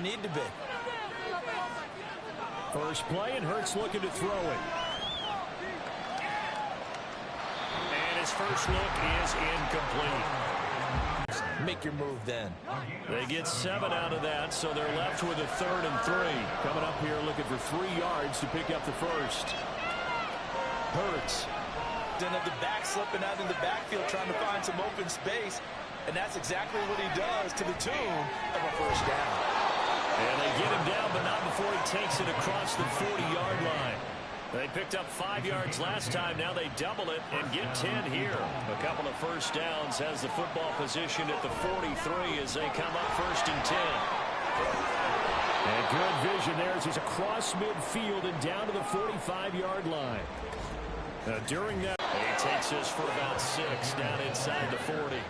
need to be. First play, and Hurts looking to throw it. And his first look is incomplete. Make your move then. They get 7 out of that, so they're left with a 3rd and 3. Coming up here looking for 3 yards to pick up the first. Hurts. Then of the back slipping out in the backfield trying to find some open space. And that's exactly what he does to the tune of a first down. And they get him down, but not before he takes it across the 40-yard line. They picked up 5 yards last time. Now they double it and get 10 here. A couple of first downs has the football position at the 43 as they come up 1st and 10. And good vision there as he's across midfield and down to the 45-yard line. During that, he takes us for about 6 down inside the 40.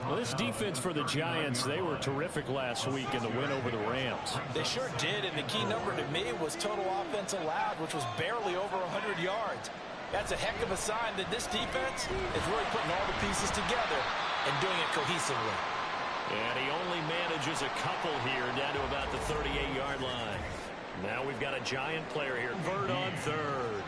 Well, this defense for the Giants, they were terrific last week in the win over the Rams. They sure did, and the key number to me was total offense allowed, which was barely over 100 yards. That's a heck of a sign that this defense is really putting all the pieces together and doing it cohesively. And he only manages a couple here down to about the 38-yard line. Now we've got a Giant player here. Bird on 3rd.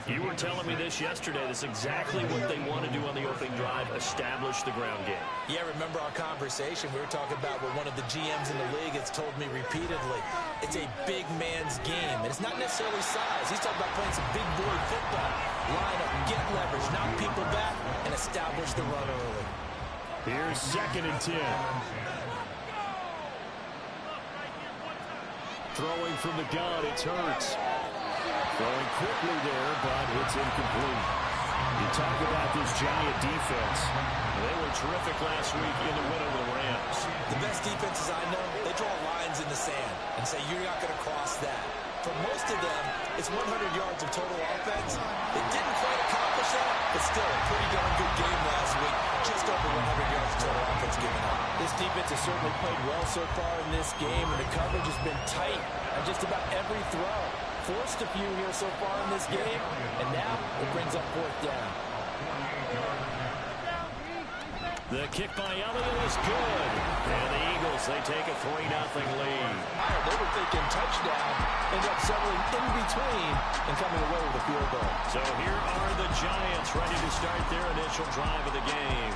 You were telling me this yesterday. This is exactly what they want to do on the opening drive, establish the ground game. Yeah, remember our conversation. We were talking about what one of the GMs in the league has told me repeatedly. It's a big man's game, and it's not necessarily size. He's talking about playing some big boy football. Line up, get leverage, knock people back, and establish the run early. Here's 2nd and 10. Throwing from the gun, it's Hurts. Throwing quickly there, but it's incomplete. You talk about this Giant defense. They were terrific last week in the win over the Rams. The best defenses I know, they draw lines in the sand and say you're not going to cross that. For most of them, it's 100 yards of total offense. It didn't quite accomplish that, but still a pretty darn good game last week. Just over 100 yards of total offense given up. This defense has certainly played well so far in this game, and the coverage has been tight on just about every throw. Forced a few here so far in this game, and now it brings up 4th down. The kick by Elliott is good. And the Eagles, they take a 3-0 lead. They were thinking touchdown, end up settling in between and coming away with a field goal. So here are the Giants ready to start their initial drive of the game.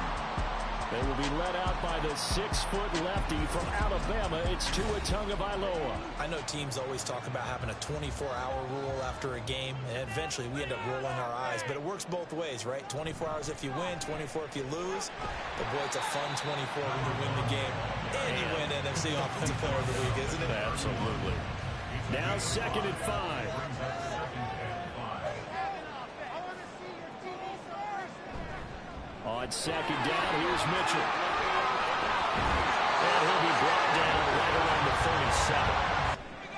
They will be led out by the 6-foot lefty from Alabama. It's Tua Tagovailoa. I know teams always talk about having a 24-hour rule after a game, and eventually we end up rolling our eyes. But it works both ways, right? 24 hours if you win, 24 if you lose. But, boy, it's a fun 24 when you win the game. And you win NFC Offensive Player of the Week, isn't it? Absolutely. Now 2nd and 5. On 2nd down, here's Mitchell. And he'll be brought down right around the 37.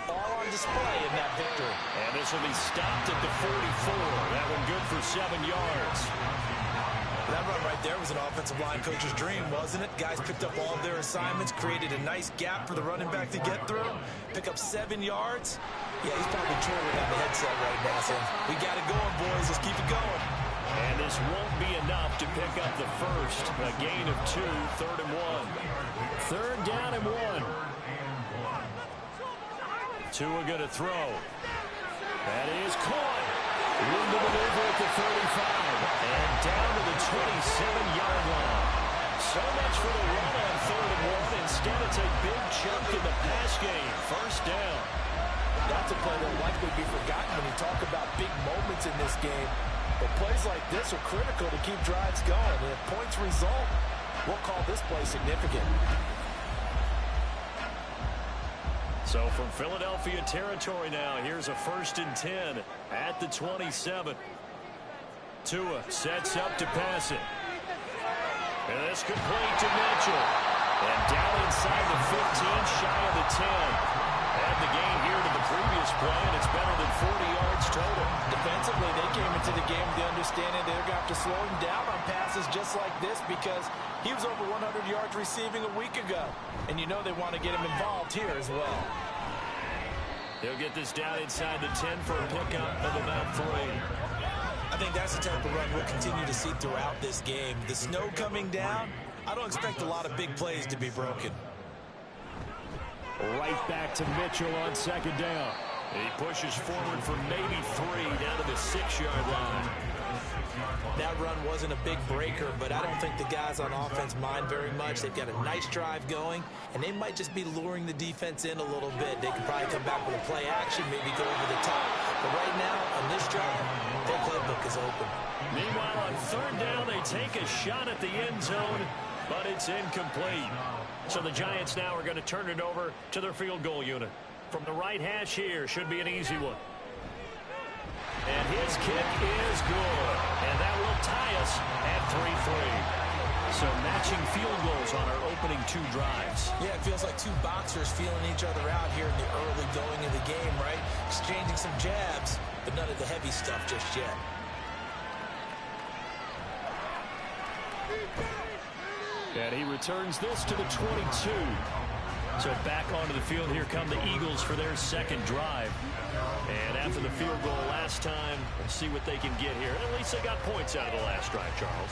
All on display in that victory. And this will be stopped at the 44. That one good for 7 yards. That run right there was an offensive line coach's dream, wasn't it? Guys picked up all of their assignments, created a nice gap for the running back to get through, pick up 7 yards. Yeah, he's probably twirling on the headset right now, saying, we got it going, boys. Let's keep it going. And this won't be enough to pick up the first. A gain of 2, 3rd and 1. 3rd down and 1. Tua going to throw. That is caught. Room to maneuver at the 35. And down to the 27-yard line. So much for the run on 3rd and 1. Instead, it's a big chunk in the pass game. 1st down. That's a play that will likely be forgotten when you talk about big moments in this game. But plays like this are critical to keep drives going. And if points result, we'll call this play significant. So from Philadelphia territory now, here's a 1st and 10 at the 27. Tua sets up to pass it. And this complete to Mitchell. And down inside the 15, shy of the 10. Add the gain here to the previous play, and it's better than 40 yards total. Defensively, they came into the game with the understanding they're going to have to slow him down on passes just like this because he was over 100 yards receiving a week ago. And you know they want to get him involved here as well. They'll get this down inside the 10 for a pickup of about 3. I think that's the type of run we'll continue to see throughout this game. The snow coming down, I don't expect a lot of big plays to be broken. Right back to Mitchell on second down. He pushes forward for maybe 3 down to the 6-yard line. That run wasn't a big breaker, but I don't think the guys on offense mind very much. They've got a nice drive going, and they might just be luring the defense in a little bit. They could probably come back with a play action, maybe go over the top. But right now, on this drive, their playbook is open. Meanwhile, on third down, they take a shot at the end zone, but it's incomplete. So the Giants now are going to turn it over to their field goal unit. From the right hash here, should be an easy one. And his kick is good. And that will tie us at 3-3. So matching field goals on our opening 2 drives. Yeah, it feels like 2 boxers feeling each other out here in the early going of the game, right? Exchanging some jabs, but none of the heavy stuff just yet. And he returns this to the 22. So back onto the field, here come the Eagles for their second drive. And after the field goal last time, we'll see what they can get here. At least they got points out of the last drive, Charles.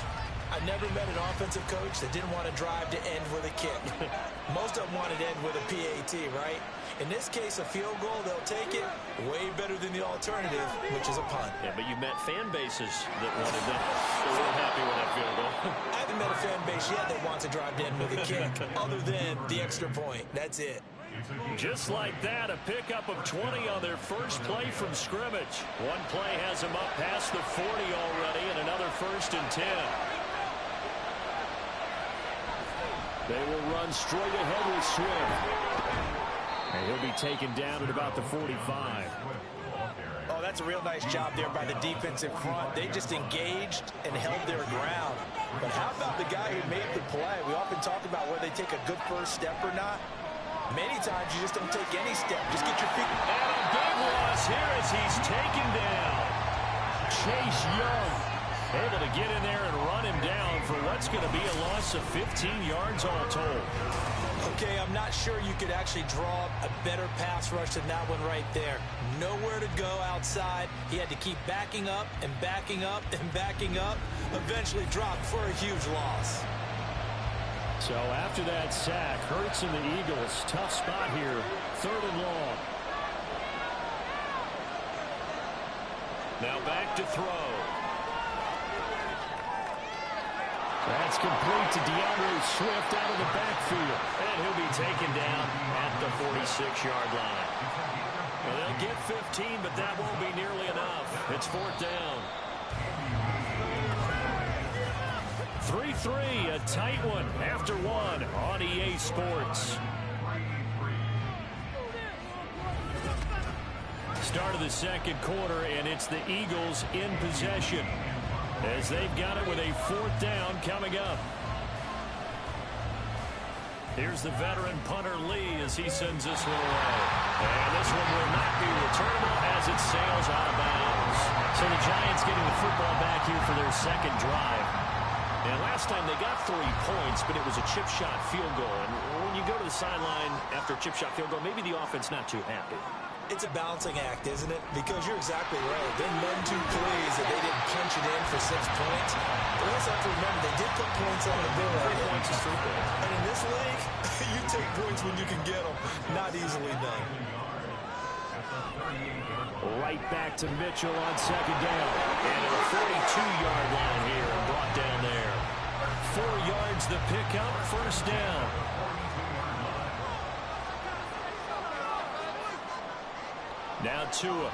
I never met an offensive coach that didn't want to drive to end with a kick. Most of them wanted to end with a PAT, right? In this case, a field goal, they'll take it way better than the alternative, which is a punt. Yeah, but you met fan bases that wanted that. They weren't happy with that field goal. I haven't met a fan base yet that wants to drive to end with a kick, other than the extra point. That's it. Just like that, a pickup of 20 on their first play from scrimmage. One play has them up past the 40 already, and another 1st and 10. They will run straight ahead with Swift. And he'll be taken down at about the 45. Oh, that's a real nice job there by the defensive front. They just engaged and held their ground. But how about the guy who made the play? We often talk about whether they take a good first step or not. Many times you just don't take any step. Just get your feet. And a big loss here as he's taken down. Chase Young able to get in there and run him down for what's going to be a loss of 15 yards all told. Okay, I'm not sure you could actually draw a better pass rush than that one right there. Nowhere to go outside. He had to keep backing up and backing up and backing up. Eventually dropped for a huge loss. So after that sack, Hurts and the Eagles, tough spot here, 3rd and long. Now back to throw. That's complete to DeAndre Swift out of the backfield. And he'll be taken down at the 46-yard line. Well, they'll get 15, but that won't be nearly enough. It's 4th down. 3-3, a tight one after 1 on EA Sports. Start of the second quarter, and it's the Eagles in possession as they've got it with a 4th down coming up. Here's the veteran punter Lee as he sends this one away. And this one will not be returnable as it sails out of bounds. So the Giants getting the football back here for their second drive. And last time they got 3 points, but it was a chip shot field goal. And when you go to the sideline after a chip shot field goal, maybe the offense not too happy. It's a balancing act, isn't it? Because you're exactly right. They're none too pleased that they didn't punch it in for 6 points. But we also have to remember they did put points on the board. 3 points is 3 points. And in this league, you take points when you can get them. Not easily done. Right back to Mitchell on second down. And a 42-yard line here and brought down there. 4 yards the pickup, 1st down. Now Tua.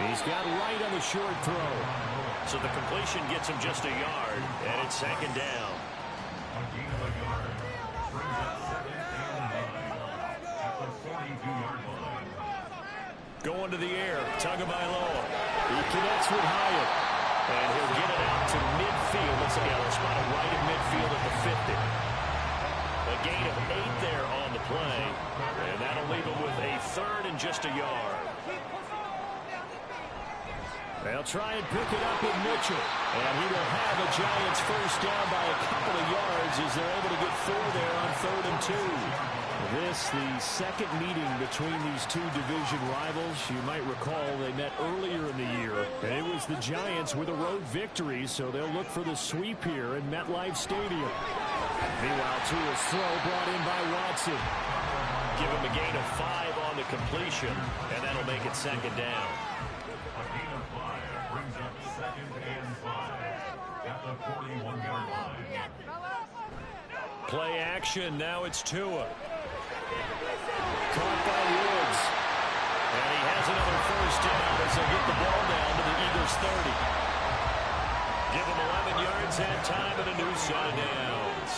He's got right on the short throw. So the completion gets him just a yard, and it's 2nd down. Going to the air, Tagovailoa. He connects with Hyatt, and he'll get it out to midfield. Let's see, they'll spot it right in midfield at the 50. A gain of 8 there on the play, and that'll leave him with a 3rd and just a yard. They'll try and pick it up with Mitchell, and he will have a Giants 1st down by a couple of yards as they're able to get 4 there on 3rd and 2. This, the second meeting between these 2 division rivals. You might recall they met earlier in the year, and it was the Giants with a road victory, so they'll look for the sweep here in MetLife Stadium. Meanwhile, Tua's throw brought in by Watson. give him a gain of 5 on the completion, and that'll make it second down. A gain of 5 brings up 2nd and 5 at the 41-yard line. Play action. Now it's Tua. Caught by Woods. And he has another first down as they'll get the ball down to the Eagles' 30. Give him 11 yards that time and a new set of downs.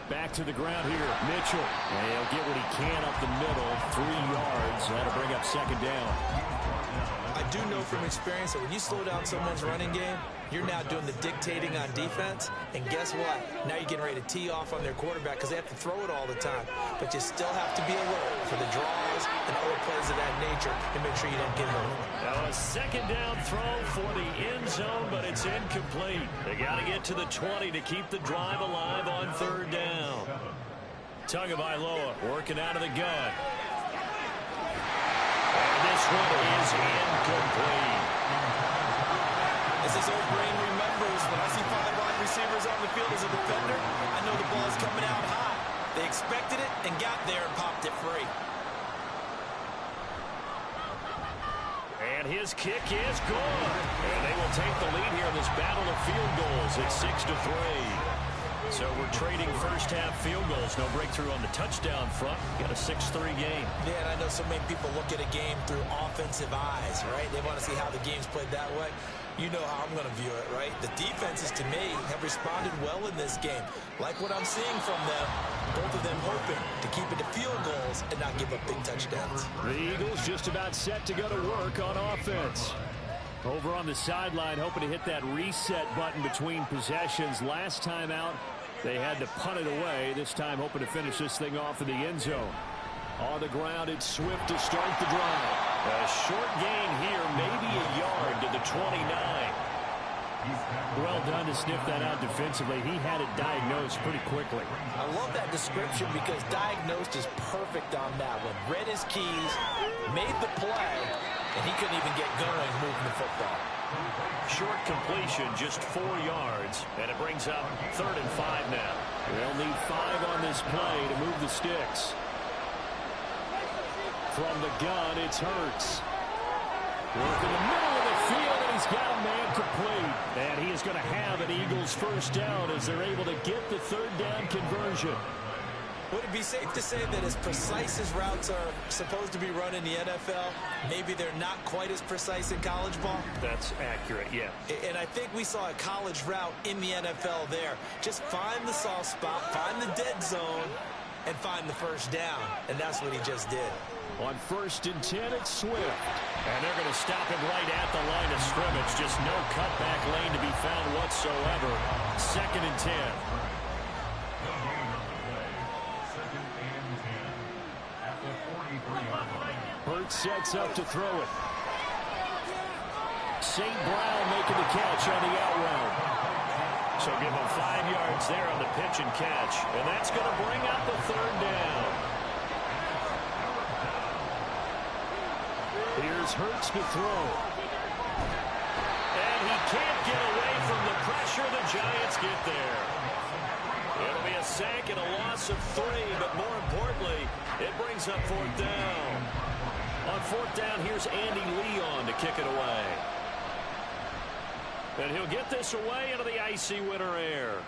Back to the ground here. Mitchell. And he'll get what he can up the middle. 3 yards. That'll bring up second down. I do know from experience that when you slow down someone's running game, you're now doing the dictating on defense. And guess what? Now you're getting ready to tee off on their quarterback because they have to throw it all the time. But you still have to be alert for the draws and other plays of that nature and make sure you don't get hurt. Now a second down throw for the end zone, but it's incomplete. They got to get to the 20 to keep the drive alive on third down. Tagovailoa working out of the gun. And this one is incomplete. As his old brain remembers, when I see 5 wide receivers on the field as a defender, I know the ball's coming out high. They expected it and got there and popped it free. And his kick is good. And they will take the lead here in this battle of field goals at 6-3. So we're trading first-half field goals. No breakthrough on the touchdown front. Got a 6-3 game. Yeah, and I know so many people look at a game through offensive eyes, right? They want to see how the game's played that way. You know how I'm going to view it, right? The defenses, to me, have responded well in this game. Like what I'm seeing from them, both of them hoping to keep it to field goals and not give up big touchdowns. The Eagles just about set to go to work on offense. Over on the sideline, hoping to hit that reset button between possessions. Last time out, they had to punt it away. This time, hoping to finish this thing off in the end zone. On the ground, it's Swift to start the drive. A short gain here, maybe a yard to the 29. Well done to sniff that out defensively. He had it diagnosed pretty quickly. I love that description because diagnosed is perfect on that one. Read his keys, made the play, and he couldn't even get going moving the football. Short completion, just 4 yards, and it brings up 3rd and 5 now. They'll need 5 on this play to move the sticks. From the gun, it's Hurts. Work in the middle of the field, and he's got a man complete. And he is going to have an Eagles first down as they're able to get the 3rd down conversion. Would it be safe to say that as precise as routes are supposed to be run in the NFL, maybe they're not quite as precise in college ball? That's accurate, yeah. And I think we saw a college route in the NFL there. Just find the soft spot, find the dead zone, and find the first down. And that's what he just did. On 1st and 10, it's Swift. And they're going to stop him right at the line of scrimmage. Just no cutback lane to be found whatsoever. 2nd and 10. Hurts sets up to throw it. St. Brown making the catch on the out route. So give him 5 yards there on the pitch and catch. And that's going to bring up the 3rd down. Here's Hurts to throw. And he can't get away from the pressure. The Giants get there. It'll be a sack and a loss of 3, but more importantly, it brings up 4th down. On 4th down, here's Andy Leon to kick it away. And he'll get this away into the icy winter air.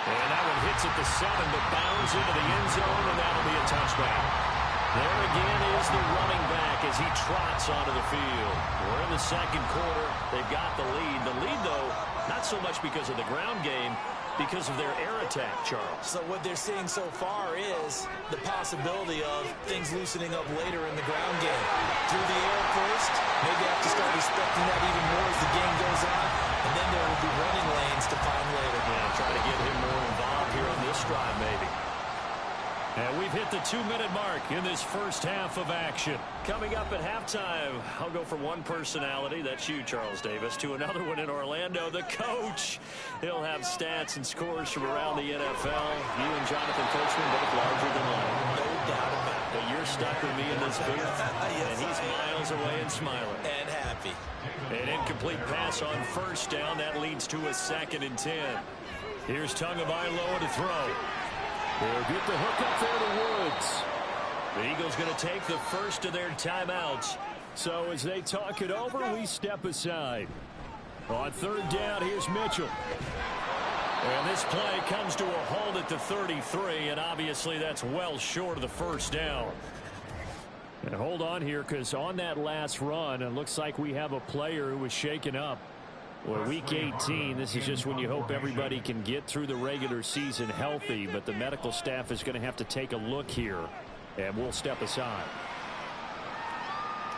And that one hits at the 7, but bounds into the end zone, and that'll be a touchback. There again is the running back as he trots onto the field. We're in the 2nd quarter. They've got the lead. The lead, though, not so much because of the ground game, because of their air attack, Charles. So what they're seeing so far is the possibility of things loosening up later in the ground game. Through the air first, maybe have to start respecting that even more as the game goes on, and then there will be running lanes to find later. Yeah, try to get him more involved here on this drive, maybe. And we've hit the 2-minute mark in this first half of action. Coming up at halftime, I'll go from one personality, that's you, Charles Davis, to another one in Orlando, the coach. He'll have stats and scores from around the NFL. You and Jonathan Coachman both larger than life. No doubt about it. But you're stuck with me in this booth, Yes, and he's miles away and smiling. And happy. An incomplete pass on 1st down. That leads to a 2nd and 10. Here's Tagovailoa to throw. They'll get the hook up there to Woods. The Eagles going to take the first of their timeouts. So as they talk it over, we step aside. On third down, here's Mitchell. And this play comes to a halt at the 33, and obviously that's well short of the first down. And hold on here, because on that last run, it looks like we have a player who was shaken up. Well, week 18, this is just when you hope everybody can get through the regular season healthy, but the medical staff is going to have to take a look here, and we'll step aside.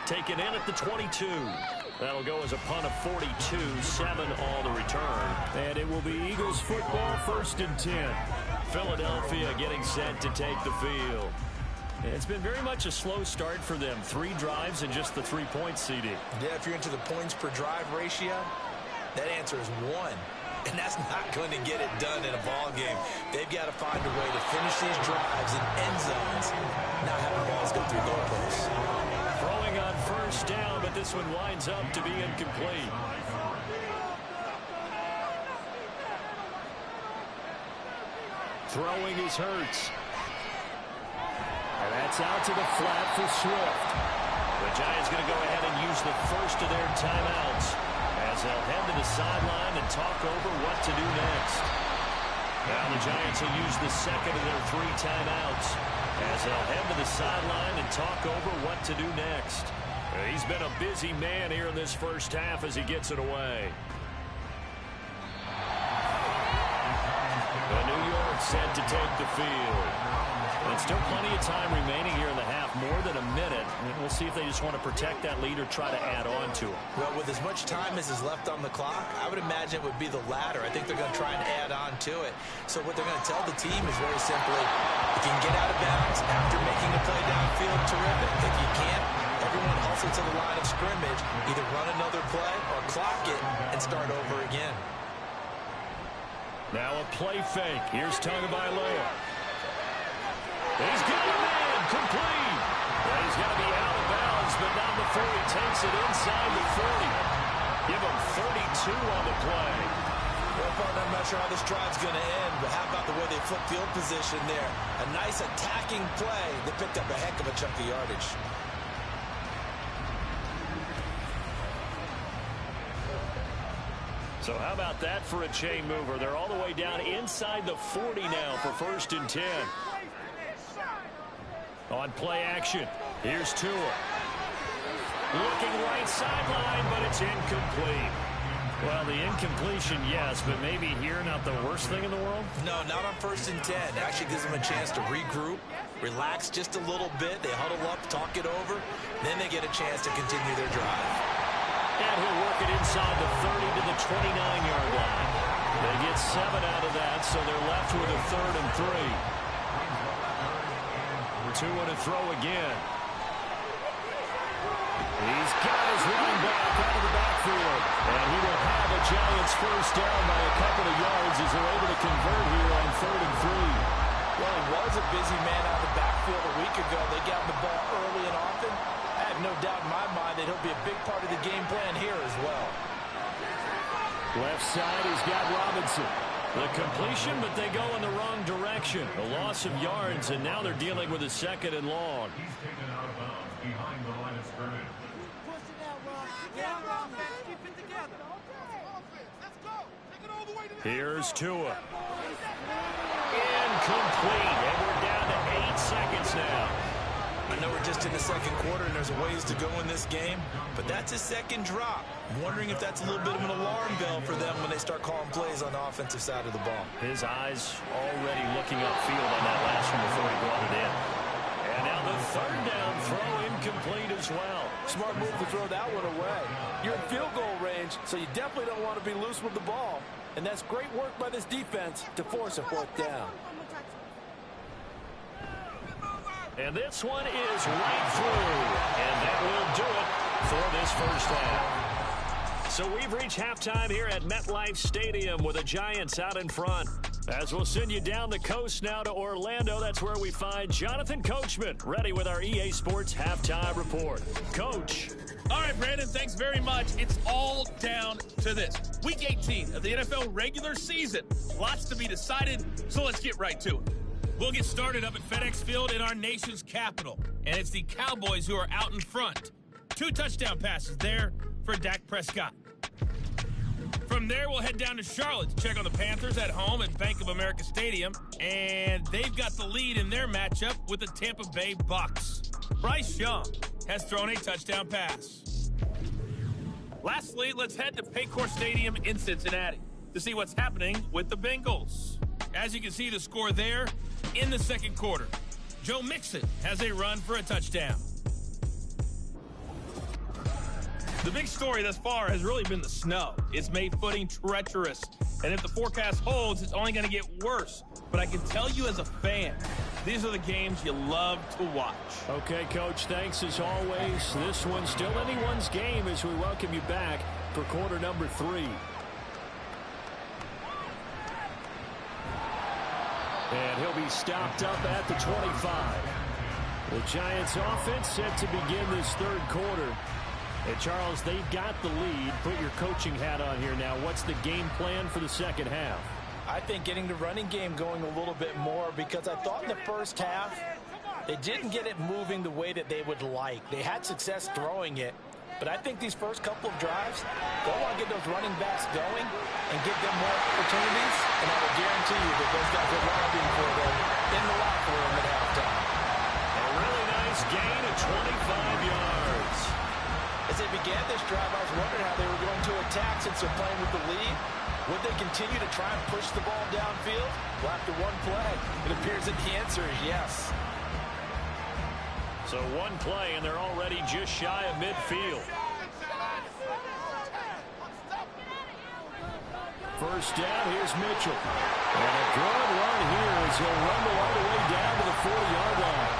Taken in at the 22. That'll go as a punt of 42, 7 all the return. And it will be Eagles football, 1st and 10. Philadelphia getting set to take the field. It's been very much a slow start for them. 3 drives and just the 3 points, CD. Yeah, if you're into the points per drive ratio, that answer is 1. And that's not going to get it done in a ball game. They've got to find a way to finish these drives in end zones, not having balls go through goalposts. Throwing on first down, but this one winds up to be incomplete. Throwing is Hurts. And that's out to the flat for Swift. The Giants going to go ahead and use the first of their timeouts as they'll head to the sideline and talk over what to do next. Now the Giants will use the second of their 3 timeouts as they'll head to the sideline and talk over what to do next. He's been a busy man here in this first half as he gets it away. The New York set to take the field. And still plenty of time remaining here in the half, more than a minute. And we'll see if they just want to protect that lead or try to add on to it. Well, with as much time as is left on the clock, I would imagine it would be the latter. I think they're going to try and add on to it. So what they're going to tell the team is very simply, if you can get out of bounds after making a play downfield, terrific. If you can't, everyone hustle to the line of scrimmage, either run another play or clock it and start over again. Now a play fake. Here's Tagovailoa. He's got a man complete. Well, he's going to be out of bounds, but not before he takes it inside the 40. Give him 32 on the play. Well, partner, I'm not sure how this drive's going to end, but how about the way they flip field position there? A nice attacking play that picked up a heck of a chunk of yardage. So how about that for a chain mover? They're all the way down inside the 40 now for 1st and 10. On play action, here's Tua. Looking right sideline, but it's incomplete. Well, the incompletion, yes, but maybe here not the worst thing in the world? No, not on 1st and 10. It actually gives them a chance to regroup, relax just a little bit. They huddle up, talk it over. Then they get a chance to continue their drive. And he'll work it inside the 30 to the 29-yard line. They get 7 out of that, so they're left with a 3rd and 3. Tua to throw again. He's got his running back out of the backfield. And he will have a Giants first down by a couple of yards as they're able to convert here on 3rd and 3. Well, he was a busy man out of the backfield a week ago. They got him the ball early and often. I have no doubt in my mind that he'll be a big part of the game plan here as well. Left side, he's got Robinson. The completion, but they go in the wrong direction. A loss of yards, and now they're dealing with a 2nd and long. He's taken out of bounds behind the line of scrimmage. Push it out, Ron. Yeah, Ron, keep it together. Let's go. Take it all the way to the Here's Tua. Incomplete, and we're down to 8 seconds now. I know we're just in the 2nd quarter and there's a ways to go in this game, but that's his 2nd drop. I'm wondering if that's a little bit of an alarm bell for them when they start calling plays on the offensive side of the ball. His eyes already looking upfield on that last one before he brought it in. And now the 3rd down throw incomplete as well. Smart move to throw that one away. You're in field goal range, so you definitely don't want to be loose with the ball. And that's great work by this defense to force a 4th down. And this one is right through. And that will do it for this first half. So we've reached halftime here at MetLife Stadium with the Giants out in front. As we'll send you down the coast now to Orlando, that's where we find Jonathan Coachman, ready with our EA Sports Halftime Report. Coach. All right, Brandon, thanks very much. It's all down to this. Week 18 of the NFL regular season. Lots to be decided, so let's get right to it. We'll get started up at FedEx Field in our nation's capital. And it's the Cowboys who are out in front. 2 touchdown passes there for Dak Prescott. From there, we'll head down to Charlotte to check on the Panthers at home at Bank of America Stadium. And they've got the lead in their matchup with the Tampa Bay Bucks. Bryce Young has thrown a touchdown pass. Lastly, let's head to Paycor Stadium in Cincinnati to see what's happening with the Bengals. As you can see the score there in the second quarter. Joe Mixon has a run for a touchdown. The big story thus far has really been the snow. It's made footing treacherous. And if the forecast holds, it's only going to get worse. But I can tell you as a fan, these are the games you love to watch. Okay, Coach, thanks as always. This one's still anyone's game as we welcome you back for quarter number 3. And he'll be stopped up at the 25. The Giants offense set to begin this third quarter. And Charles, they've got the lead. Put your coaching hat on here now. What's the game plan for the second half? I think getting the running game going a little bit more, because I thought in the first half they didn't get it moving the way that they would like. They had success throwing it, but I think these first couple of drives, they want to get those running backs going and give them more opportunities, and I will guarantee you that those guys are lobbying for them in the locker room at halftime. A really nice gain of 25 yards. As they began this drive, I was wondering how they were going to attack since they're playing with the lead. Would they continue to try and push the ball downfield? Well, after one play, it appears that the answer is yes. So one play, and they're already just shy of midfield. First down, here's Mitchell. And a good run here as he'll rumble all the way down to the 40-yard line.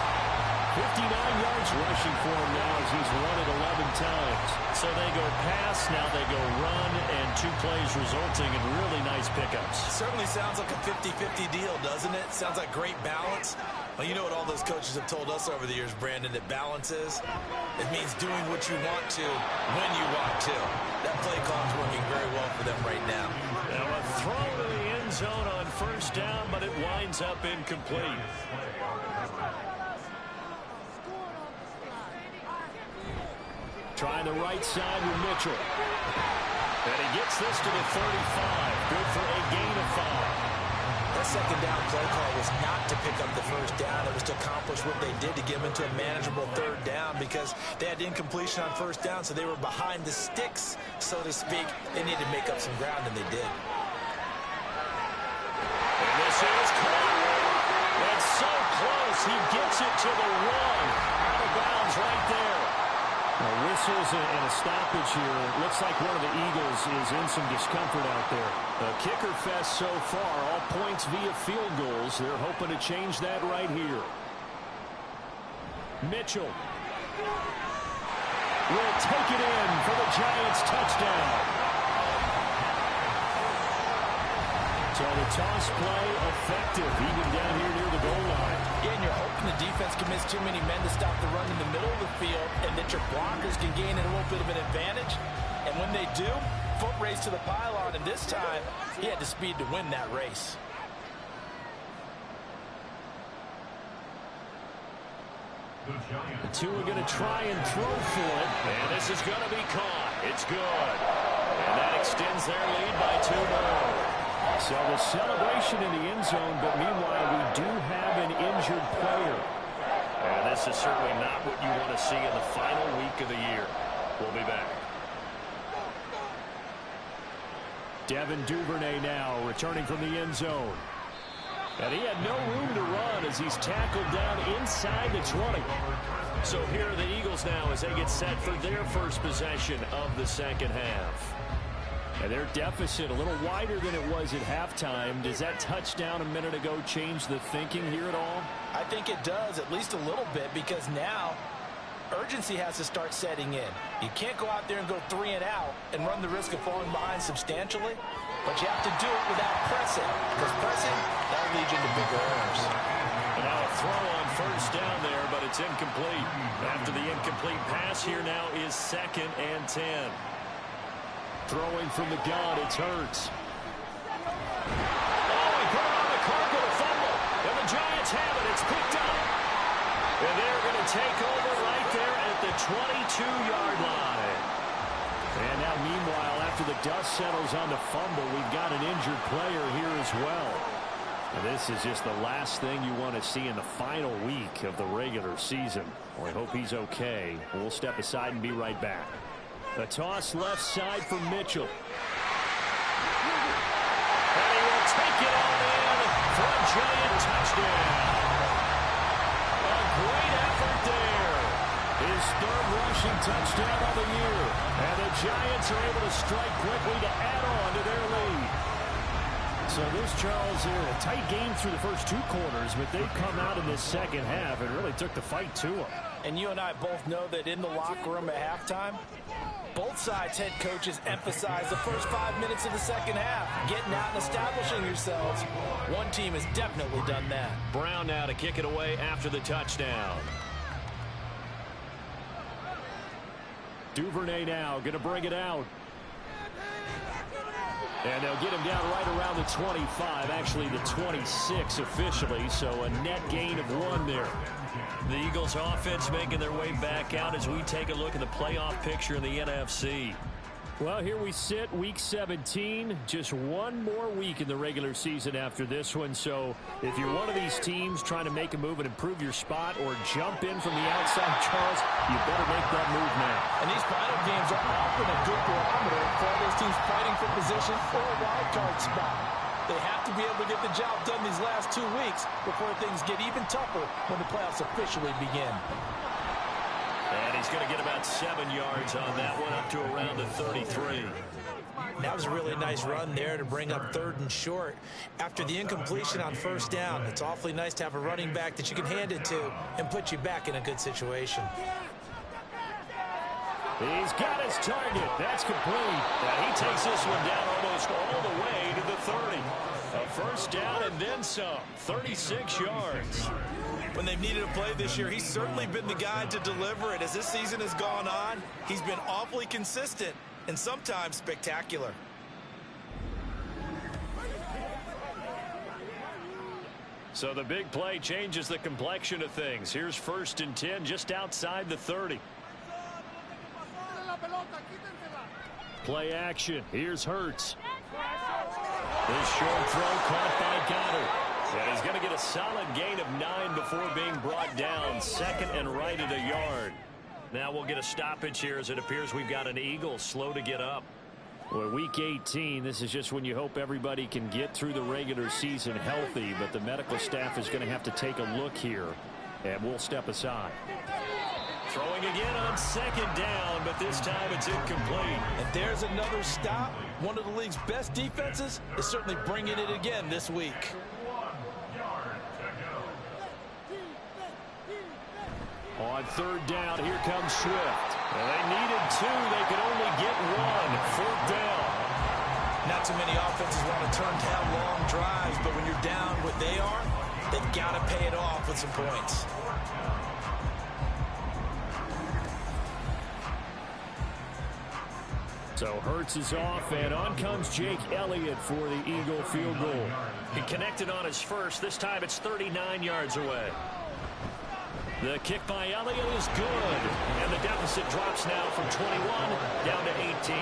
59 yards rushing for him now as he's run it 11 times. So they go pass, now they go run, and 2 plays resulting in really nice pickups. Certainly sounds like a 50-50 deal, doesn't it? Sounds like great balance. Well, you know what all those coaches have told us over the years, Brandon, that balance is? It means doing what you want to when you want to. That play call is working very well for them right now. Now a throw to the end zone on first down, but it winds up incomplete. Trying the right side with Mitchell. And he gets this to the 35. Good for a gain of 5. That second down play call was not to pick up the first down. It was to accomplish what they did, to get them into a manageable third down, because they had incompletion on first down, so they were behind the sticks, so to speak. They needed to make up some ground, and they did. And this is caught. It's so close. He gets it to the 1. Out of bounds right there. Whistles and a stoppage here. Looks like one of the Eagles is in some discomfort out there. The kicker fest so far, all points via field goals. They're hoping to change that right here. Mitchell will take it in for the Giants touchdown. So the toss play effective, even down here near the goal line. Yeah, and you're hoping the defense commits too many men to stop the run in the middle of the field, and that your blockers can gain a little bit of an advantage. And when they do, foot race to the pylon, and this time, he had the speed to win that race. The 2 are going to try and throw for it, and this is going to be caught. It's good. And that extends their lead by 2 more. So the celebration in the end zone, but meanwhile we do have an injured player. And this is certainly not what you want to see in the final week of the year. We'll be back. Devin Duvernay now returning from the end zone. And he had no room to run as he's tackled down inside the 20. So here are the Eagles now as they get set for their first possession of the second half. And their deficit a little wider than it was at halftime. Does that touchdown a minute ago change the thinking here at all? I think it does, at least a little bit, because now urgency has to start setting in. You can't go out there and go 3 and out and run the risk of falling behind substantially, but you have to do it without pressing, because pressing, that'll lead you into bigger errors. And now a throw on first down there, but it's incomplete. After the incomplete pass, here now is 2nd and 10. Throwing from the gun, it's Hurts. Oh, he put it on the carpet, a fumble. And the the Giants have it. It's picked up. And they're going to take over right there at the 22-yard line. And now, meanwhile, after the dust settles on the fumble, we've got an injured player here as well. And this is just the last thing you want to see in the final week of the regular season. Well, I hope he's okay. We'll step aside and be right back. The toss left side for Mitchell. And he will take it all in for a Giant touchdown. A great effort there. His third rushing touchdown of the year. And the Giants are able to strike quickly to add on to their lead. So this, Charles, a tight game through the first two quarters, but they've come out in this second half and really took the fight to them. And you and I both know that in the locker room at halftime, both sides' head coaches emphasize the first 5 minutes of the second half, getting out and establishing yourselves. One team has definitely done that. Brown now to kick it away after the touchdown. Duvernay now going to bring it out. And they'll get him down right around the 25, actually the 26 officially, so a net gain of 1 there. The Eagles offense making their way back out as we take a look at the playoff picture in the NFC. Well, here we sit, week 17, just one more week in the regular season after this one. So if you're one of these teams trying to make a move and improve your spot or jump in from the outside, Charles, you better make that move now. And these final games are often a good barometer for all those teams fighting for position or a wild card spot. They have to be able to get the job done these last 2 weeks before things get even tougher when the playoffs officially begin. And he's going to get about 7 yards on that one, up to around the 33. That was a really nice run there to bring up 3rd and short. After the incompletion on 1st down, it's awfully nice to have a running back that you can hand it to and put you back in a good situation. He's got his target. That's complete. And he takes this one down almost all the way to the 30. A 1st down and then some. 36 yards. When they've needed a play this year, he's certainly been the guy to deliver it. As this season has gone on, he's been awfully consistent and sometimes spectacular. So the big play changes the complexion of things. Here's 1st and 10 just outside the 30. Play action. Here's Hurts. This short throw caught by Goddard. And he's going to get a solid gain of 9 before being brought down. 2nd and right at a yard. Now we'll get a stoppage here as it appears we've got an Eagle slow to get up. Well, week 18, this is just when you hope everybody can get through the regular season healthy, but the medical staff is going to have to take a look here, and we'll step aside. Throwing again on 2nd down, but this time it's incomplete. And there's another stop. One of the league's best defenses is certainly bringing it again this week. On 3rd down, here comes Swift. And they needed 2. They could only get 1. 4th down. Not too many offenses want to turn down long drives, but when you're down what they are, they've got to pay it off with some points. So Hurts is off, and on comes Jake Elliott for the Eagle field goal. He connected on his first. This time it's 39 yards away. The kick by Elliott is good. And the deficit drops now from 21 down to 18.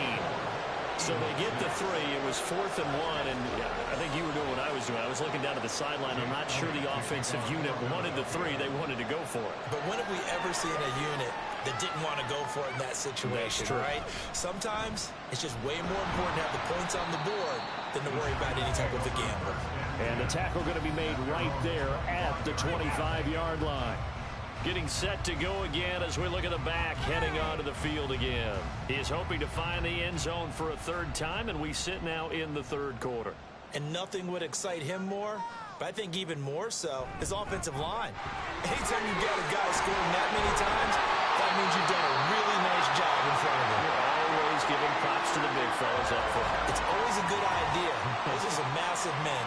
So they get the 3. It was 4th and 1. And I think you were doing what I was doing. I was looking down at the sideline. I'm not sure the offensive unit wanted the 3. They wanted to go for it. But when have we ever seen a unit that didn't want to go for it in that situation, right? Sometimes it's just way more important to have the points on the board than to worry about any type of a gamble. And the tackle going to be made right there at the 25-yard line. Getting set to go again as we look at the back, heading onto the field again. He is hoping to find the end zone for a 3rd time, and we sit now in the 3rd quarter. And nothing would excite him more, but I think even more so, his offensive line. Anytime you've got a guy scoring that many times, that means you've done a really nice job in front of him. You're always giving props to the big fellas up front. It's always a good idea. Those are some massive men.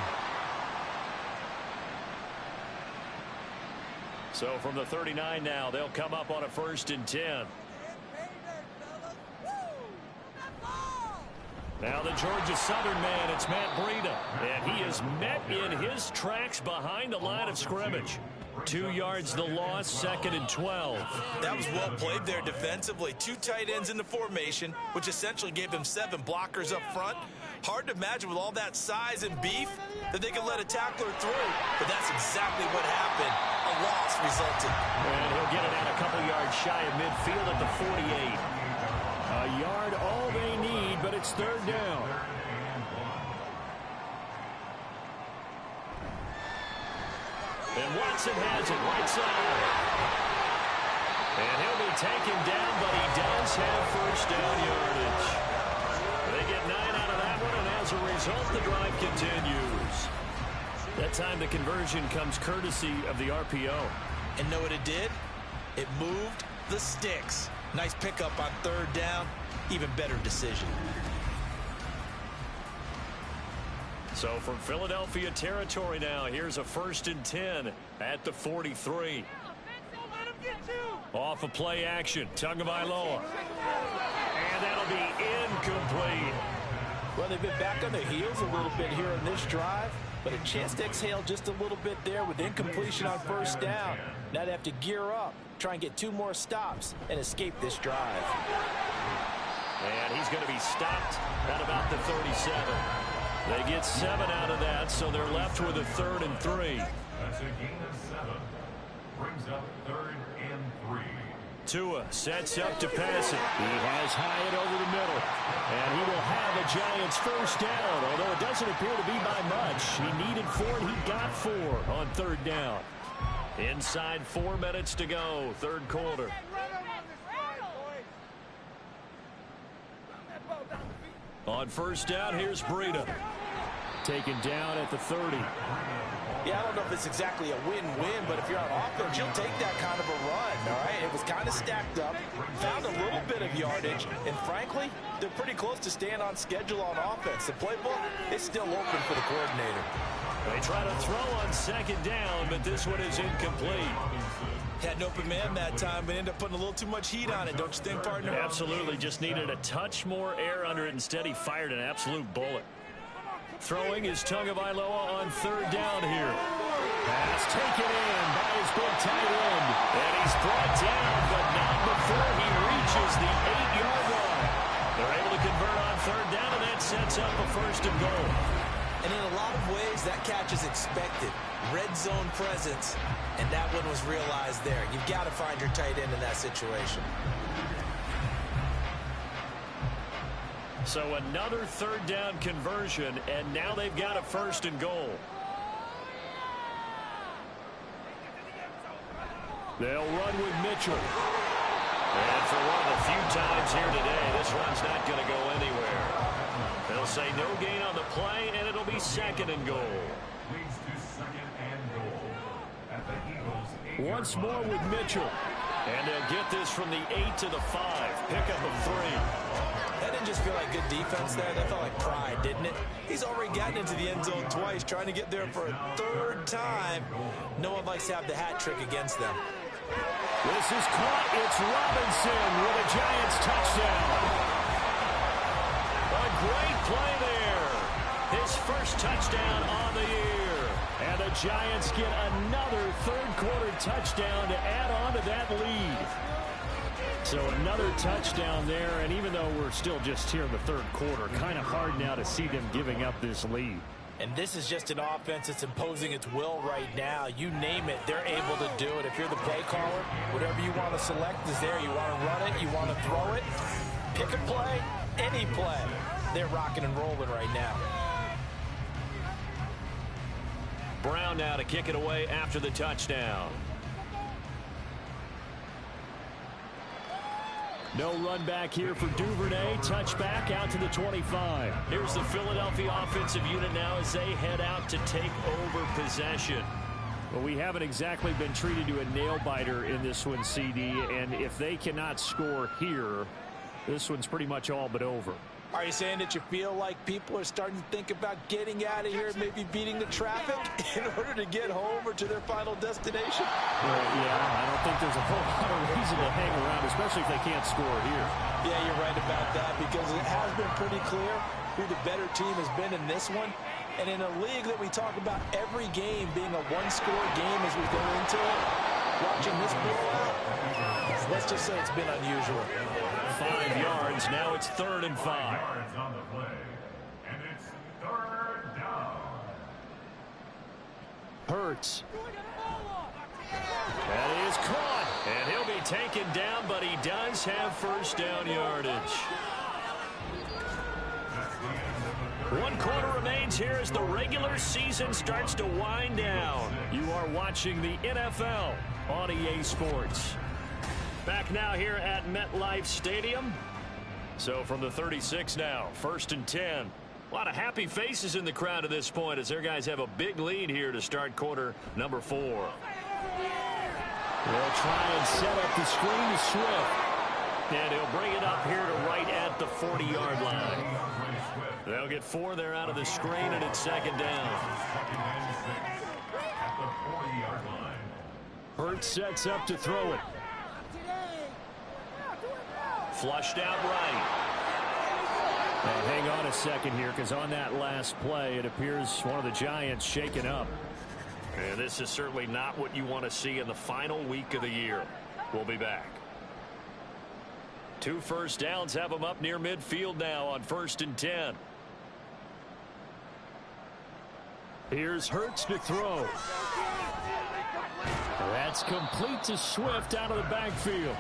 So from the 39 now, they'll come up on a 1st and 10. Now the Georgia Southern man, it's Matt Breida. And he is met in his tracks behind the line of scrimmage. 2 yards the loss, 2nd and 12. That was well played there defensively. 2 tight ends in the formation, which essentially gave them 7 blockers up front. Hard to imagine with all that size and beef that they could let a tackler through. But that's exactly what happened. A loss resulted. And he'll get it out a couple yards shy of midfield at the 48. A yard all they need, but it's 3rd down. And Watson has it right side. And he'll be taken down, but he does have 1st down yardage. They get 9 out of that one, and as a result, the drive continues. That time the conversion comes courtesy of the RPO. And know what it did? It moved the sticks. Nice pickup on 3rd down. Even better decision. So from Philadelphia territory now, here's a 1st and 10 at the 43. Off of play action, Tagovailoa. And that'll be incomplete. Well, they've been back on their heels a little bit here in this drive, but a chance to exhale just a little bit there with incompletion on 1st down. Now they have to gear up, try and get 2 more stops and escape this drive. And he's going to be stopped at about the 37. They get 7 out of that, so they're left with a 3rd and 3. That's a gain of 7. Brings up 3rd and 3. Tua sets up to pass it. He has Hyatt over the middle. And he will have a Giants 1st down, although it doesn't appear to be by much. He needed 4, and he got 4 on 3rd down. Inside 4 minutes to go, 3rd quarter. On 1st down, here's Breida. Taken down at the 30. Yeah, I don't know if it's exactly a win-win, but if you're on offense, you'll take that kind of a run, all right? It was kind of stacked up, found a little bit of yardage, and frankly, they're pretty close to staying on schedule on offense. The playbook is still open for the coordinator. They try to throw on 2nd down, but this one is incomplete. Had an open man that time, but ended up putting a little too much heat on it, don't you think, partner? Absolutely, just needed a touch more air under it. Instead, he fired an absolute bullet. Throwing is Tagovailoa on 3rd down here. Pass taken in by his big tight end. And he's brought down, but not before he reaches the 8-yard line. They're able to convert on 3rd down, and that sets up a 1st and goal. And in a lot of ways, that catch is expected. Red zone presence, and that one was realized there. You've got to find your tight end in that situation. So another 3rd down conversion, and now they've got a 1st and goal. They'll run with Mitchell. And for one of the few times here today, this run's not going to go anywhere. They'll say no gain on the play, and it'll be 2nd and goal. Leads to 2nd and goal. At the Eagles' 8-yard Once more line. with Mitchell. And they'll get this from the 8 to the 5. Pickup of 3. That didn't just feel like good defense there. That felt like pride, didn't it? He's already gotten into the end zone twice, trying to get there for a 3rd time. No one likes to have the hat trick against them. This is caught. It's Robinson with a Giants touchdown. A great play there. His 1st touchdown on the year. And the Giants get another 3rd quarter touchdown to add on to that lead. So another touchdown there, and even though we're still just here in the 3rd quarter, kind of hard now to see them giving up this lead. And this is just an offense that's imposing its will right now. You name it, they're able to do it. If you're the play caller, whatever you want to select is there. You want to run it, you want to throw it, pick a play, any play. They're rocking and rolling right now. Brown now to kick it away after the touchdown. No run back here for Duvernay. Touchback out to the 25. Here's the Philadelphia offensive unit now as they head out to take over possession. Well, we haven't exactly been treated to a nail-biter in this one, CD, and if they cannot score here, this one's pretty much all but over. Are you saying that you feel like people are starting to think about getting out of here and maybe beating the traffic in order to get home or to their final destination? Well, yeah, I don't think there's a whole lot of reason to hang around, especially if they can't score here. Yeah, you're right about that because it has been pretty clear. who the better team has been in this one. And in a league that we talk about every game being a one-score game as we go into it, watching this blowout, let's just say it's been unusual. 5 yards. Now it's 3rd and 5. Yards on the play. And it's 3rd down. Hurts. That is caught. And he'll be taken down, but he does have first down yardage. 1 quarter remains here as the regular season starts to wind down. You are watching the NFL on EA Sports. Back now here at MetLife Stadium. So from the 36 now, 1st and 10. A lot of happy faces in the crowd at this point as their guys have a big lead here to start quarter number 4. They'll try and set up the screen to Swift. And he'll bring it up here to right at the 40-yard line. They'll get 4 there out of the screen, and it's 2nd down. Hurts sets up to throw it. Flushed out right. Now hang on a second here, because on that last play, it appears one of the Giants shaken up. And this is certainly not what you want to see in the final week of the year. We'll be back. 2 first downs have them up near midfield now on 1st and 10. Here's Hurts to throw. That's complete to Swift out of the backfield.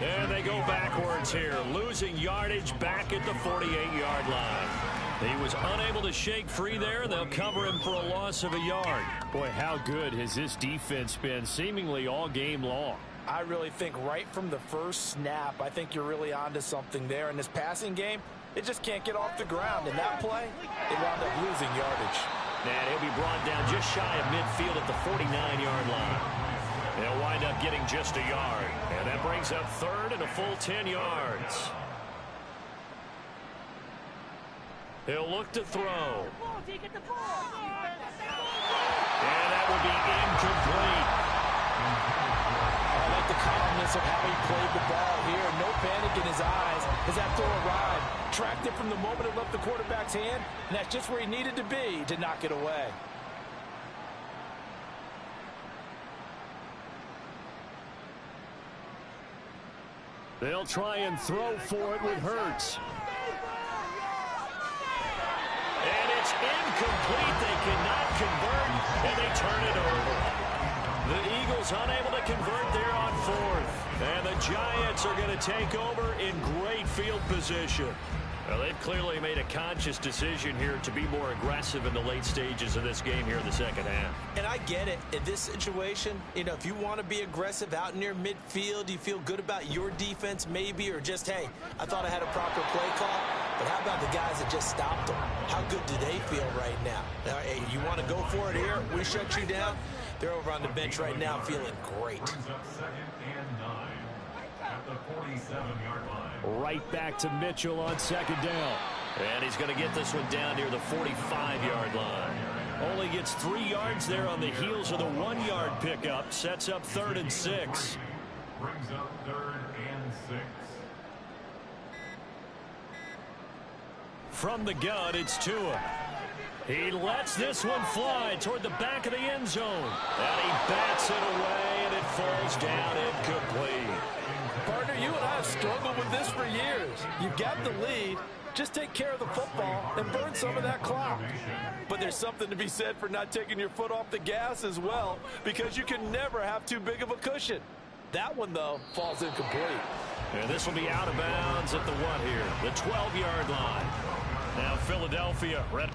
And they go backwards here, losing yardage back at the 48-yard line. He was unable to shake free there, and they'll cover him for a loss of a yard. Boy, how good has this defense been seemingly all game long? I really think right from the first snap, I think you're really onto something there. In this passing game, it just can't get off the ground. In that play, they wound up losing yardage. And he'll be brought down just shy of midfield at the 49-yard line. They'll wind up getting just a yard. And that brings up 3rd and a full 10 yards. He'll look to throw. And that will be incomplete. I like the calmness of how he played the ball here. No panic in his eyes as that throw arrived. Tracked it from the moment it left the quarterback's hand, and that's just where he needed to be to knock it away. They'll try and throw for it with Hurts. And it's incomplete. They cannot convert, and they turn it over. The Eagles unable to convert there on 4th. And the Giants are going to take over in great field position. Well, they've clearly made a conscious decision here to be more aggressive in the late stages of this game here in the 2nd half. And I get it. In this situation, you know, if you want to be aggressive out near midfield, you feel good about your defense maybe, or just, hey, I thought I had a proper play call. But how about the guys that just stopped them? How good do they feel right now? Now, hey, you want to go for it here? We shut you down. They're over on the bench right now feeling great. Brings up 2nd and 9 at the 47-yard line. Right back to Mitchell on 2nd down. And he's going to get this one down near the 45-yard line. Only gets 3 yards there on the heels of the 1-yard pickup. Sets up 3rd and 6. Brings up 3rd and 6. From the gun, it's Tua. He lets this one fly toward the back of the end zone. And he bats it away, and it falls down incomplete. Partner, you and I have struggled with this for years. You've got the lead. Just take care of the football and burn some of that clock. But there's something to be said for not taking your foot off the gas as well, because you can never have too big of a cushion. That one, though, falls incomplete. And this will be out of bounds at the 1 here, the 12-yard line. Now Philadelphia ready.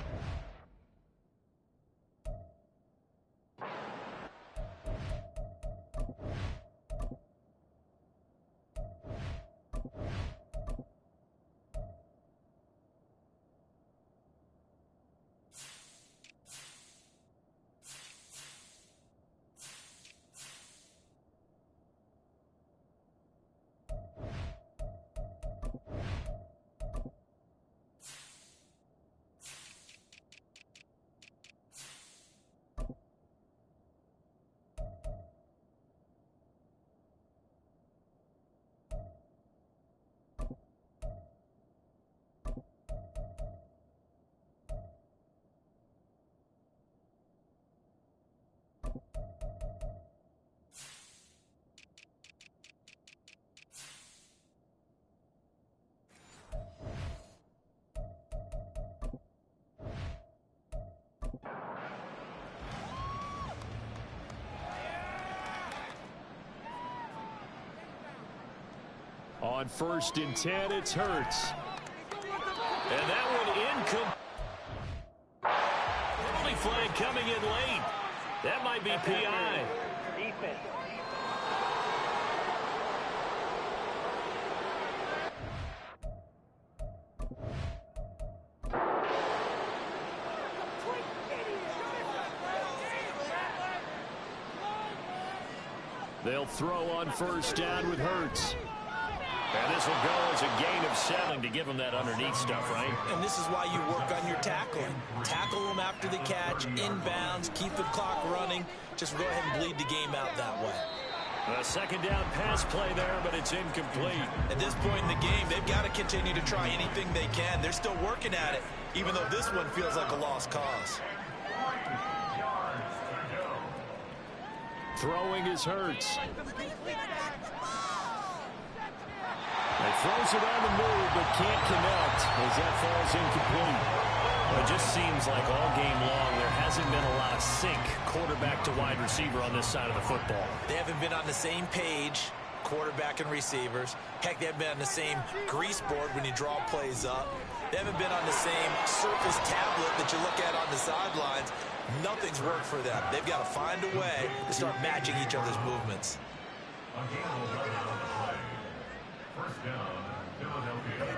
On 1st and 10, it's Hurts. And that one incomplete. Penalty flag coming in late. That might be PI. Defense. They'll throw on 1st down with Hurts. And this will go as a gain of 7 to give them that underneath stuff, right? And this is why you work on your tackling. Tackle them after the catch, inbounds, keep the clock running. Just go ahead and bleed the game out that way. A 2nd down pass play there, but it's incomplete. At this point in the game, they've got to continue to try anything they can. They're still working at it, even though this one feels like a lost cause. Throwing is Hurts. He throws it on the move, but can't connect as that falls incomplete. Well, it just seems like all game long there hasn't been a lot of sync quarterback to wide receiver on this side of the football. They haven't been on the same page, quarterback and receivers. Heck, they haven't been on the same grease board when you draw plays up. They haven't been on the same surface tablet that you look at on the sidelines. Nothing's worked for them. They've got to find a way to start matching each other's movements. First down, Philadelphia.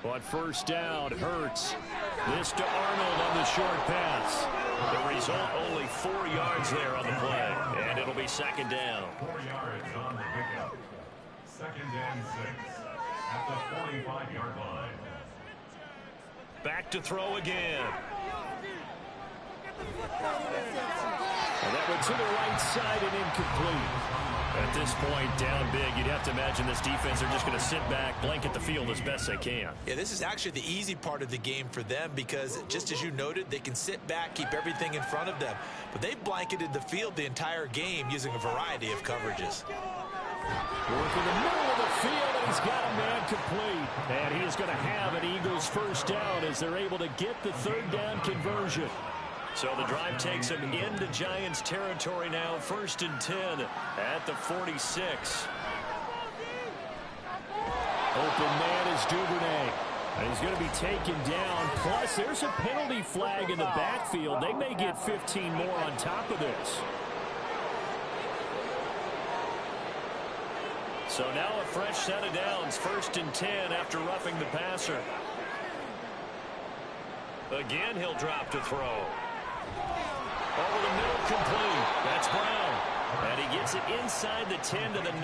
On 1st down, Hurts. This to Arnold on the short pass. The result, only 4 yards there on the play. And it'll be 2nd down. 4 yards on the pickup. 2nd and 6 at the 45-yard line. Back to throw again. And that went to the right side and incomplete. At this point, down big, you'd have to imagine this defense are just going to sit back, blanket the field as best they can. Yeah, this is actually the easy part of the game for them because, just as you noted, they can sit back, keep everything in front of them. But they blanketed the field the entire game using a variety of coverages. Working the middle of the field, and he's got a man complete. And he is going to have an Eagles 1st down as they're able to get the 3rd down conversion. So the drive takes them into Giants territory now. 1st and 10 at the 46. Open man is Duvernay. And he's going to be taken down. Plus, there's a penalty flag in the backfield. They may get 15 more on top of this. So now a fresh set of downs. 1st and 10 after roughing the passer. Again, he'll drop to throw. Over the middle, complete. That's Brown. And he gets it inside the 10 to the 9.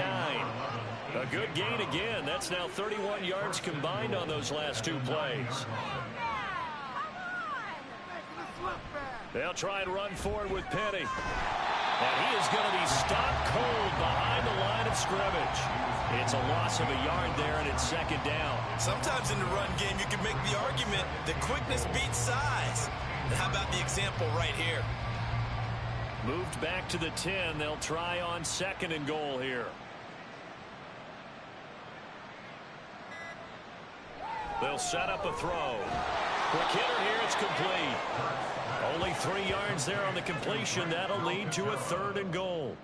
A good gain again. That's now 31 yards combined on those last 2 plays. They'll try and run forward with Penny. And he is going to be stopped cold behind the line of scrimmage. It's a loss of a yard there, and it's 2nd down. Sometimes in the run game, you can make the argument that quickness beats size. And how about the example right here? Moved back to the 10. They'll try on 2nd and goal here. They'll set up a throw. Quick hitter here. It's complete. Only 3 yards there on the completion. That'll lead to a 3rd and goal.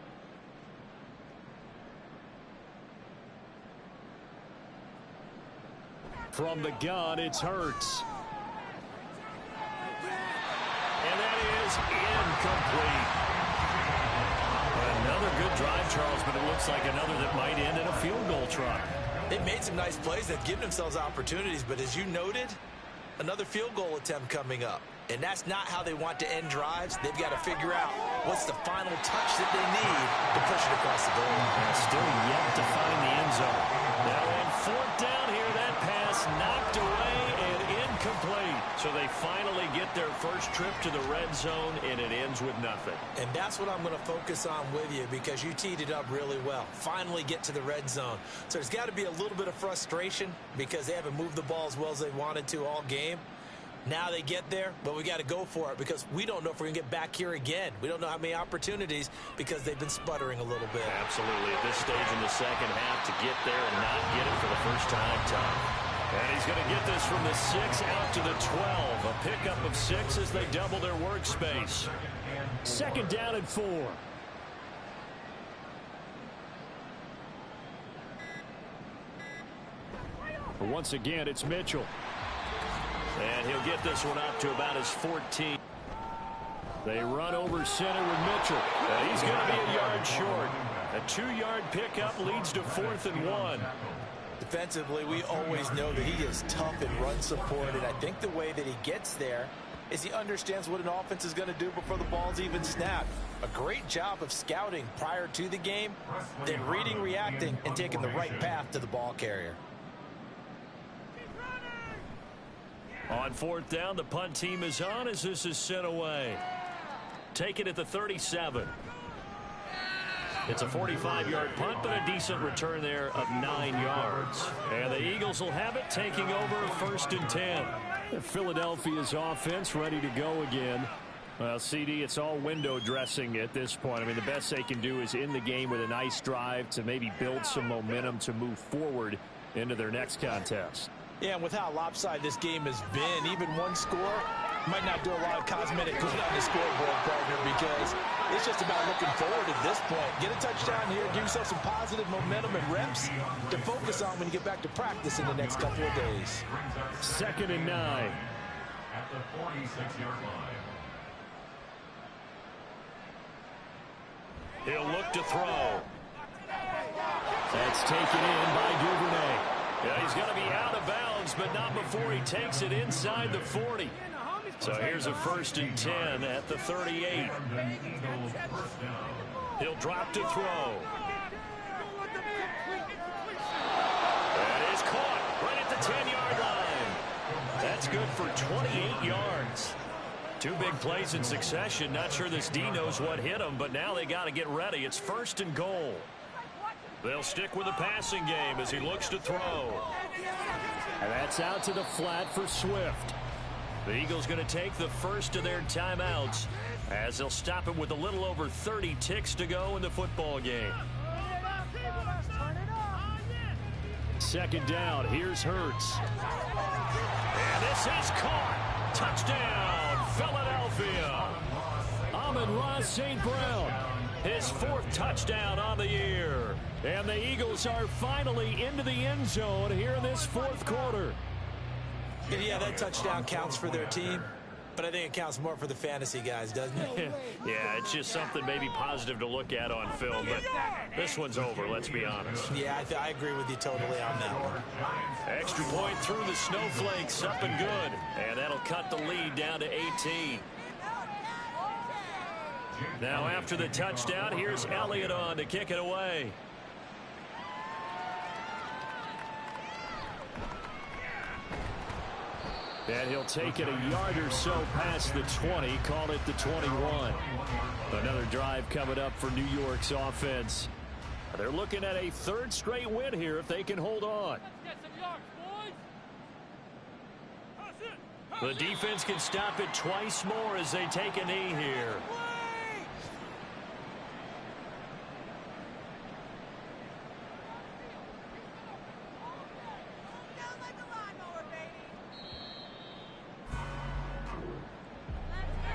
From the gun, it's Hurts. And that is incomplete. Another good drive, Charles, but it looks like another that might end in a field goal try. They've made some nice plays. They've given themselves opportunities, but as you noted, another field goal attempt coming up. And that's not how they want to end drives. They've got to figure out what's the final touch that they need to push it across the goal line. Still yet to find the end zone. Now in 4th down here, that pass knocked away and incomplete. So they finally get their first trip to the red zone, and it ends with nothing. And that's what I'm going to focus on with you because you teed it up really well. Finally get to the red zone. So there's got to be a little bit of frustration because they haven't moved the ball as well as they wanted to all game. Now they get there, but we got to go for it because we don't know if we're going to get back here again. We don't know how many opportunities because they've been sputtering a little bit. Absolutely. At this stage in the second half, to get there and not get it for the first time, tough. And he's going to get this from the 6 out to the 12. A pickup of 6 as they double their workspace. 2nd down and 4. But once again, it's Mitchell. And he'll get this one up to about his 14. They run over center with Mitchell. And he's going to be a yard short. A 2-yard pickup leads to 4th and 1. Defensively, we always know that he is tough in run support, and I think the way that he gets there is he understands what an offense is going to do before the ball's even snapped. A great job of scouting prior to the game, then reading, reacting, and taking the right path to the ball carrier. On 4th down, the punt team is on as this is sent away. Taken at the 37. It's a 45-yard punt, but a decent return there of 9 yards. And the Eagles will have it, taking over 1st and 10. Philadelphia's offense ready to go again. Well, CD, it's all window dressing at this point. I mean, the best they can do is end the game with a nice drive to maybe build some momentum to move forward into their next contest. Yeah, and with how lopsided this game has been, even one score might not do a lot of cosmetic good on the scoreboard, partner, because it's just about looking forward at this point. Get a touchdown here, give yourself some positive momentum and reps to focus on when you get back to practice in the next couple of days. 2nd and 9. At the 46-yard line. He'll look to throw. That's taken in by Duvernay. Yeah, he's going to be out of bounds, but not before he takes it inside the 40. So here's a 1st and 10 at the 38. He'll drop to throw. That is caught right at the 10-yard line. That's good for 28 yards. 2 big plays in succession. Not sure this D knows what hit him, but now they got to get ready. It's 1st and goal. They'll stick with the passing game as he looks to throw. And that's out to the flat for Swift. The Eagles going to take the first of their timeouts as they'll stop it with a little over 30 ticks to go in the football game. 2nd down. Here's Hurts. And this is caught. Touchdown, Philadelphia. Amon-Ra St. Brown. His 4th touchdown on the year. And the Eagles are finally into the end zone here in this 4th quarter. Yeah, that touchdown counts for their team, but I think it counts more for the fantasy guys, doesn't it? Yeah, it's just something maybe positive to look at on film, but this one's over, let's be honest. Yeah, I agree with you totally on that one. Extra point through the snowflakes, up and good. And that'll cut the lead down to 18. Now after the touchdown, here's Elliott on to kick it away. And he'll take it a yard or so past the 20, call it the 21. Another drive coming up for New York's offense. They're looking at a 3rd straight win here if they can hold on. The defense can stop it twice more as they take a knee here.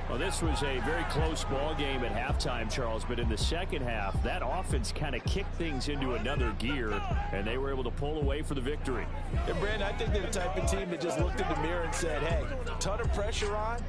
Well, this was a very close ball game at halftime, Charles, but in the second half, that offense kind of kicked things into another gear, and they were able to pull away for the victory. And, Brandon, I think they're the type of team that just looked in the mirror and said, hey, ton of pressure on,